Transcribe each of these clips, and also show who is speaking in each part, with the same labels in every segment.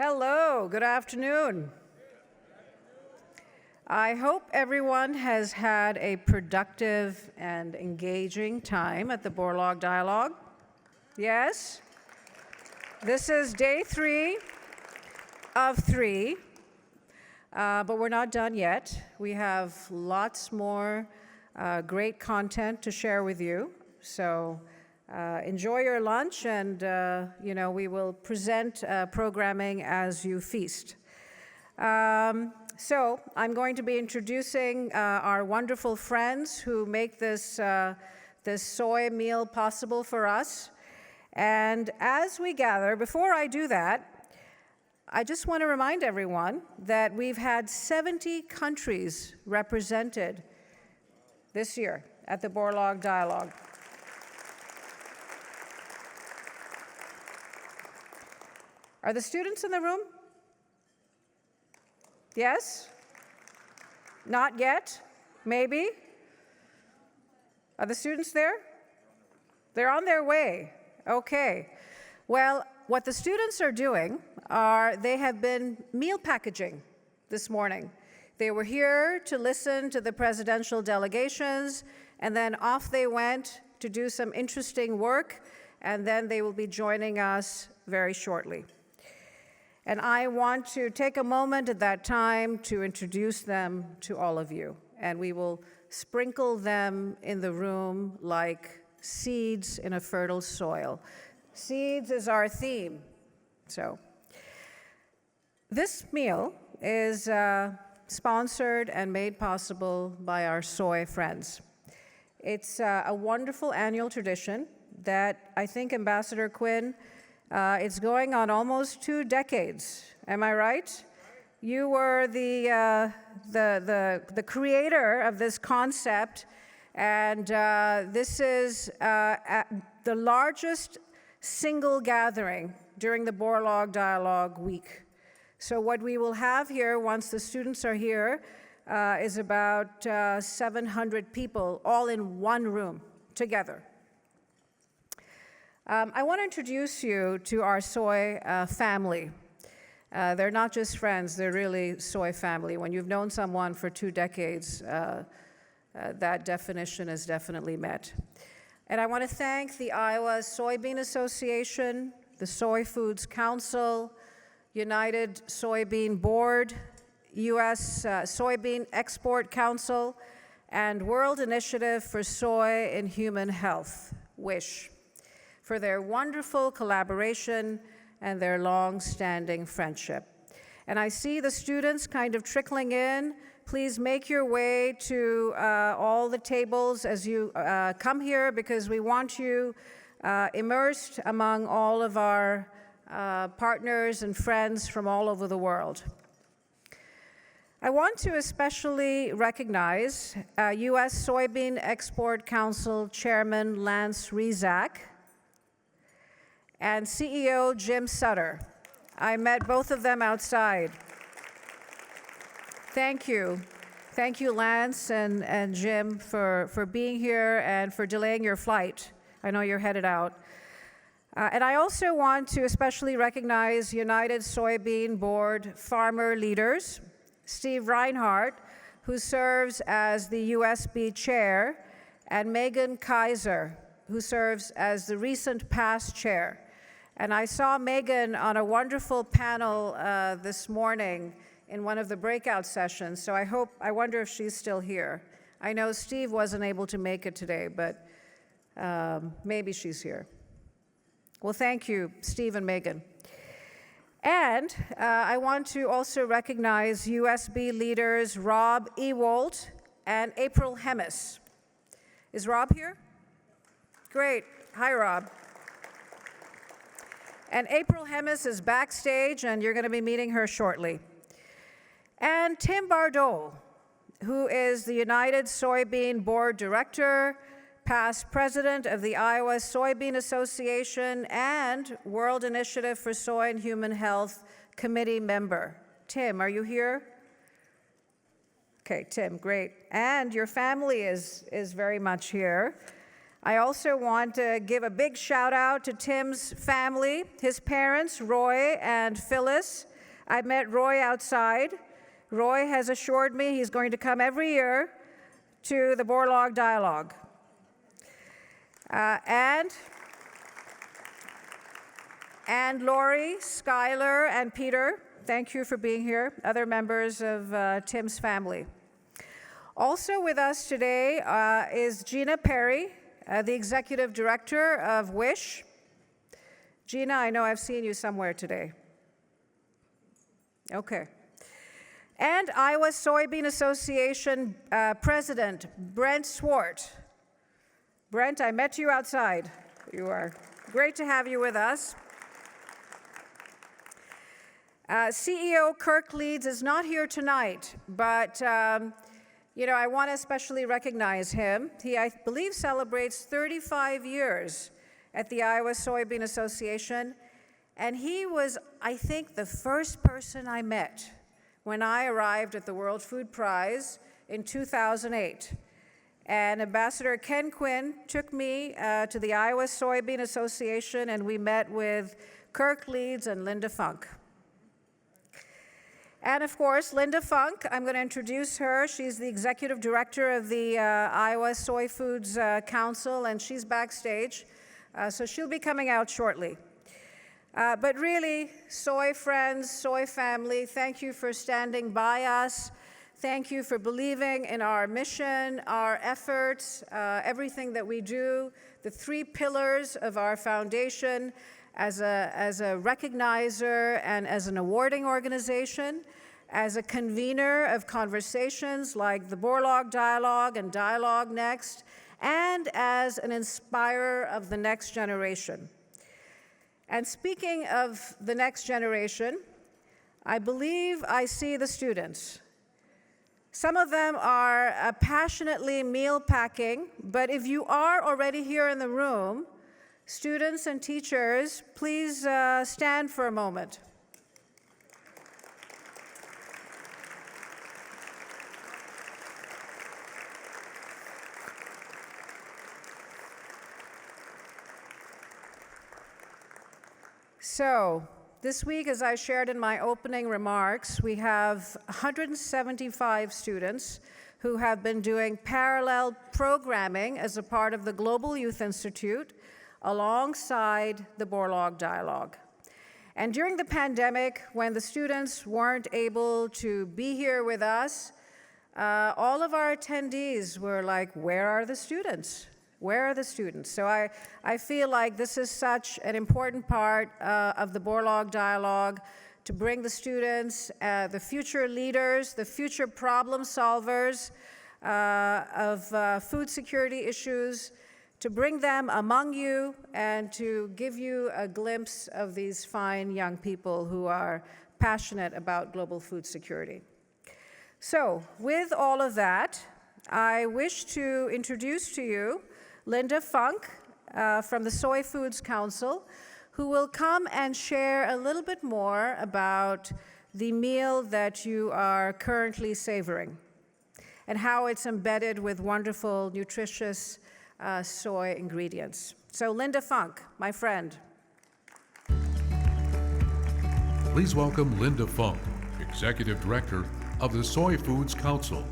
Speaker 1: Hello, good afternoon. I hope everyone has had a productive and engaging time at the Borlaug Dialogue. Yes? This is day 3 of 3, but we're not done yet. We have lots more great content to share with you. So enjoy your lunch, and we will present programming as you feast. So I'm going to be introducing our wonderful friends who make this soy meal possible for us. And as we gather, before I do that, I just want to remind everyone that we've had 70 countries represented this year at the Borlaug Dialogue. Are the students in the room? Yes? Not yet? Maybe? Are the students there? They're on their way. Okay. Well, what the students are doing they have been meal packaging this morning. They were here to listen to the presidential delegations, and then off they went to do some interesting work, and then they will be joining us very shortly. And I want to take a moment at that time to introduce them to all of you. And we will sprinkle them in the room like seeds in a fertile soil. Seeds is our theme. So this meal is sponsored and made possible by our soy friends. It's a wonderful annual tradition that I think Ambassador Quinn, it's going on almost 2 decades. Am I right? You were the creator of this concept, and this is the largest single gathering during the Borlaug Dialogue Week. So what we will have here, once the students are here, is about 700 people all in one room together. I want to introduce you to our soy family. They're not just friends, they're really soy family. When you've known someone for 2 decades, that definition is definitely met. And I want to thank the Iowa Soybean Association, the Soy Foods Council, United Soybean Board, U.S. Soybean Export Council, and World Initiative for Soy and Human Health, WISH, for their wonderful collaboration and their long-standing friendship. And I see the students kind of trickling in. Please make your way to all the tables as you come here, because we want you immersed among all of our partners and friends from all over the world. I want to especially recognize U.S. Soybean Export Council Chairman Lance Rezac and CEO Jim Sutter. I met both of them outside. Thank you. Thank you, Lance and Jim, for being here and for delaying your flight. I know you're headed out. And I also want to especially recognize United Soybean Board farmer leaders, Steve Reinhardt, who serves as the USB chair, and Megan Kaiser, who serves as the recent past chair. And I saw Megan on a wonderful panel this morning in one of the breakout sessions, so I wonder if she's still here. I know Steve wasn't able to make it today, but maybe she's here. Well, thank you, Steve and Megan. And I want to also recognize USB leaders Rob Ewald and April Hemis. Is Rob here? Great. Hi, Rob. And April Hemis is backstage, and you're going to be meeting her shortly. And Tim Bardot, who is the United Soybean Board Director, past president of the Iowa Soybean Association, and World Initiative for Soy and Human Health Committee member. Tim, are you here? Okay, Tim, great. And your family is very much here. I also want to give a big shout out to Tim's family, his parents, Roy and Phyllis, I met Roy outside. Roy has assured me he's going to come every year to the Borlaug Dialogue. And Lori, Skylar, and Peter, thank you for being here, other members of Tim's family. Also with us today is Gina Perry, the Executive Director of WISH. Gina, I know I've seen you somewhere today. Okay. And Iowa Soybean Association President Brent Swart. Brent, I met you outside. You are great to have you with us. CEO Kirk Leeds is not here tonight, but I want to especially recognize him. He, I believe, celebrates 35 years at the Iowa Soybean Association, and he was, I think, the first person I met when I arrived at the World Food Prize in 2008. And Ambassador Ken Quinn took me to the Iowa Soybean Association, and we met with Kirk Leeds and Linda Funk. And of course, Linda Funk, I'm going to introduce her. She's the executive director of the Iowa Soy Foods Council, and she's backstage. So she'll be coming out shortly. But really, soy friends, soy family, thank you for standing by us. Thank you for believing in our mission, our efforts, everything that we do, the 3 pillars of our foundation as a recognizer and as an awarding organization, as a convener of conversations like the Borlaug Dialogue and Dialogue Next, and as an inspirer of the next generation. And speaking of the next generation, I believe I see the students. Some of them are passionately meal packing, but if you are already here in the room, students and teachers, please stand for a moment. So, this week, as I shared in my opening remarks, we have 175 students who have been doing parallel programming as a part of the Global Youth Institute alongside the Borlaug Dialogue. And during the pandemic, when the students weren't able to be here with us, all of our attendees were like, where are the students? Where are the students? So I feel like this is such an important part of the Borlaug Dialogue to bring the students, the future leaders, the future problem solvers of food security issues, to bring them among you and to give you a glimpse of these fine young people who are passionate about global food security. So with all of that, I wish to introduce to you Linda Funk from the Soy Foods Council, who will come and share a little bit more about the meal that you are currently savoring and how it's embedded with wonderful, nutritious soy ingredients. So Linda Funk, my friend.
Speaker 2: Please welcome Linda Funk, Executive Director of the Soy Foods Council.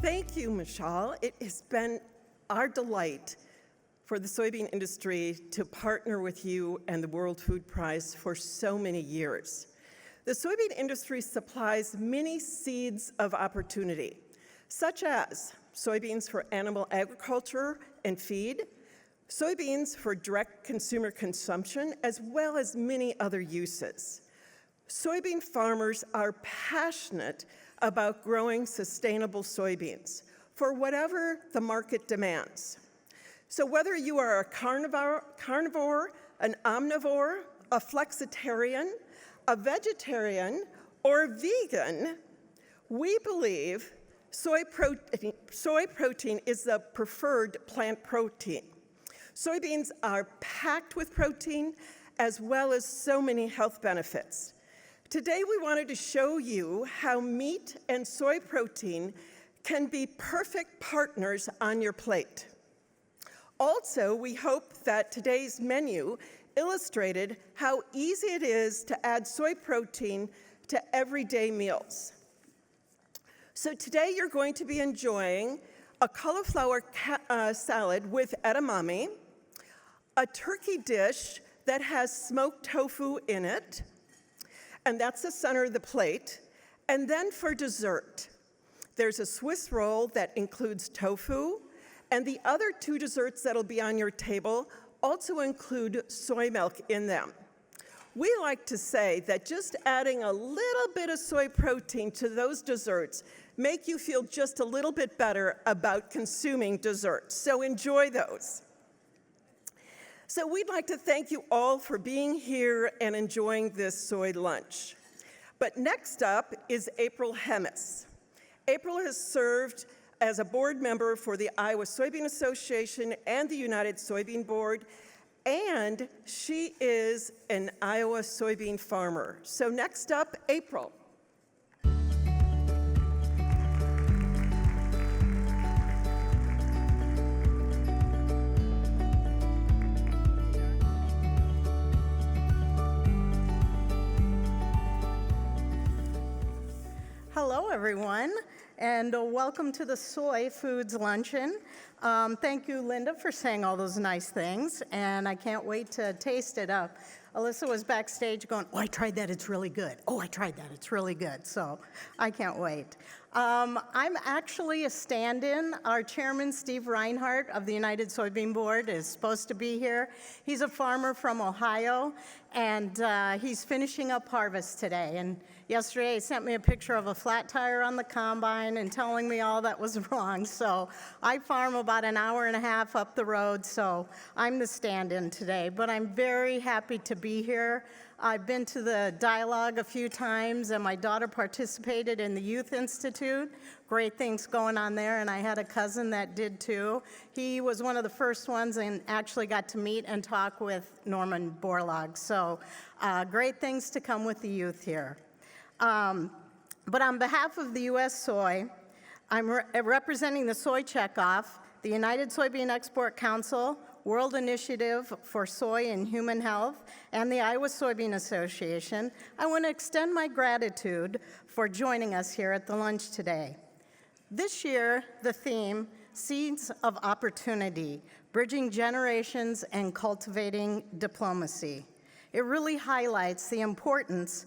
Speaker 3: Thank you, Michelle. It has been our delight for the soybean industry to partner with you and the World Food Prize for so many years. The soybean industry supplies many seeds of opportunity, such as soybeans for animal agriculture and feed, soybeans for direct consumer consumption, as well as many other uses. Soybean farmers are passionate about growing sustainable soybeans for whatever the market demands. So whether you are a carnivore, an omnivore, a flexitarian, a vegetarian, or vegan, we believe soy protein is the preferred plant protein. Soybeans are packed with protein as well as so many health benefits. Today we wanted to show you how meat and soy protein can be perfect partners on your plate. Also, we hope that today's menu illustrated how easy it is to add soy protein to everyday meals. So today you're going to be enjoying a cauliflower salad with edamame, a turkey dish that has smoked tofu in it, and that's the center of the plate. And then for dessert, there's a Swiss roll that includes tofu, and the other two desserts that'll be on your table also include soy milk in them. We like to say that just adding a little bit of soy protein to those desserts make you feel just a little bit better about consuming desserts. So enjoy those. So we'd like to thank you all for being here and enjoying this soy lunch. But next up is April Hemis. April has served as a board member for the Iowa Soybean Association and the United Soybean Board, and she is an Iowa soybean farmer. So next up, April.
Speaker 4: Hello, everyone, and welcome to the Soy Foods Luncheon. Thank you, Linda, for saying all those nice things, and I can't wait to taste it up. Alyssa was backstage going, oh, I tried that, it's really good. Oh, I tried that, it's really good. So I can't wait. I'm actually a stand-in. Our chairman, Steve Reinhardt of the United Soybean Board, is supposed to be here. He's a farmer from Ohio, and he's finishing up harvest today. And yesterday, he sent me a picture of a flat tire on the combine and telling me all that was wrong. So I farm about an hour and a half up the road, so I'm the stand-in today. But I'm very happy to be here. I've been to the dialogue a few times, and my daughter participated in the Youth Institute. Great things going on there, and I had a cousin that did too. He was one of the first ones and actually got to meet and talk with Norman Borlaug. So great things to come with the youth here. But on behalf of the U.S. Soy, I'm representing the Soy Checkoff, the United Soybean Export Council, World Initiative for Soy and Human Health, and the Iowa Soybean Association. I want to extend my gratitude for joining us here at the lunch today. This year, the theme, Seeds of Opportunity, Bridging Generations and Cultivating Diplomacy. It really highlights the importance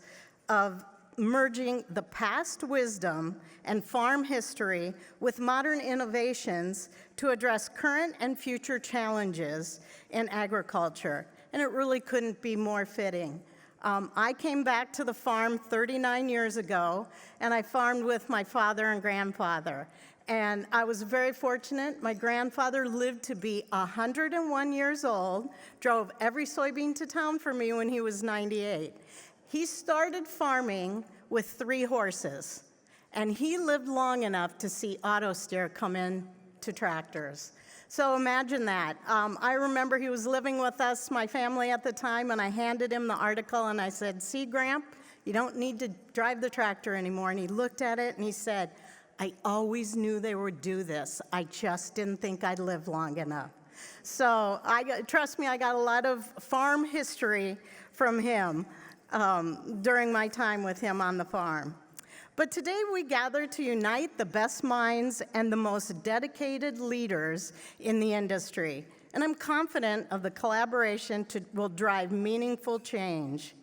Speaker 4: of merging the past wisdom and farm history with modern innovations to address current and future challenges in agriculture. And it really couldn't be more fitting. I came back to the farm 39 years ago, and I farmed with my father and grandfather. And I was very fortunate. My grandfather lived to be 101 years old, drove every soybean to town for me when he was 98. He started farming with 3 horses, and he lived long enough to see auto steer come in to tractors. So imagine that. I remember he was living with us, my family at the time, and I handed him the article and I said, see, Gramp, you don't need to drive the tractor anymore. And he looked at it and he said, I always knew they would do this. I just didn't think I'd live long enough. So trust me, I got a lot of farm history from him during my time with him on the farm. But today we gather to unite the best minds and the most dedicated leaders in the industry. And I'm confident of the collaboration will drive meaningful change.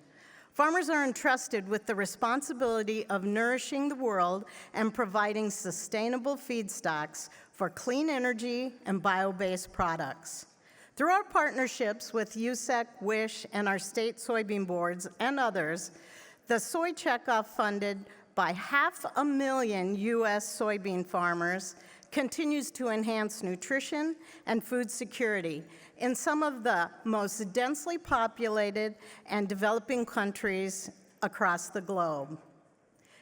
Speaker 4: Farmers are entrusted with the responsibility of nourishing the world and providing sustainable feedstocks for clean energy and bio-based products. Through our partnerships with USEC, WISH, and our state soybean boards and others, the Soy Checkoff, funded by 500,000 U.S. soybean farmers, continues to enhance nutrition and food security in some of the most densely populated and developing countries across the globe.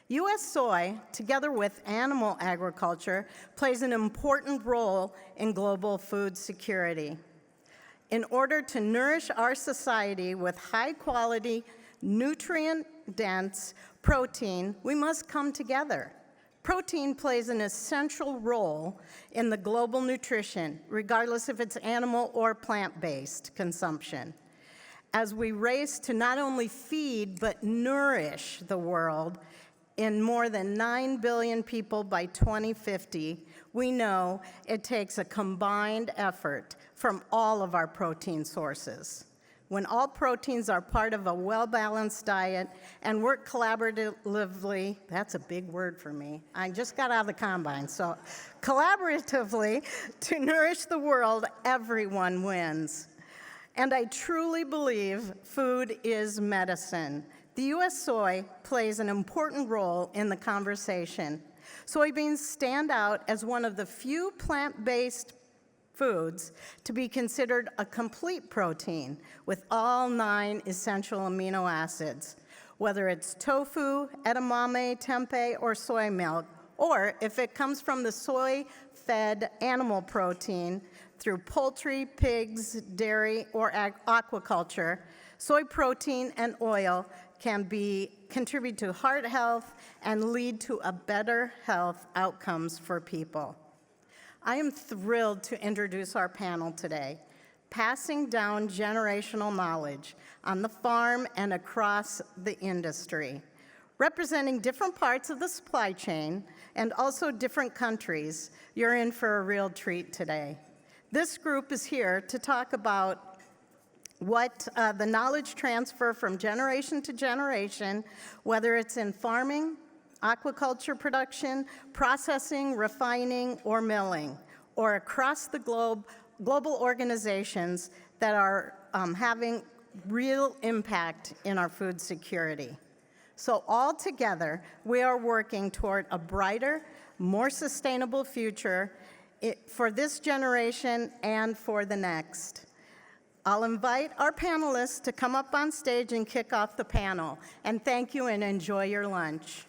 Speaker 4: U.S. soy, together with animal agriculture, plays an important role in global food security. In order to nourish our society with high-quality, nutrient-dense protein, we must come together. Protein plays an essential role in the global nutrition, regardless if it's animal or plant-based consumption. As we race to not only feed but nourish the world in more than 9 billion people by 2050, we know it takes a combined effort from all of our protein sources. When all proteins are part of a well-balanced diet and work collaboratively, that's a big word for me. I just got out of the combine, so collaboratively to nourish the world, everyone wins. And I truly believe food is medicine. The U.S. soy plays an important role in the conversation. Soybeans stand out as one of the few plant-based foods to be considered a complete protein with all 9 essential amino acids, whether it's tofu, edamame, tempeh, or soy milk, or if it comes from the soy-fed animal protein through poultry, pigs, dairy, or aquaculture. Soy protein and oil can contribute to heart health and lead to a better health outcomes for people. I am thrilled to introduce our panel today, Passing Down Generational Knowledge on the Farm and Across the Industry. Representing different parts of the supply chain and also different countries, you're in for a real treat today. This group is here to talk about what the knowledge transfer from generation to generation, whether it's in farming, aquaculture production, processing, refining, or milling, or across the globe, global organizations that are having real impact in our food security. So all together, we are working toward a brighter, more sustainable future for this generation and for the next. I'll invite our panelists to come up on stage and kick off the panel. And thank you and enjoy your lunch.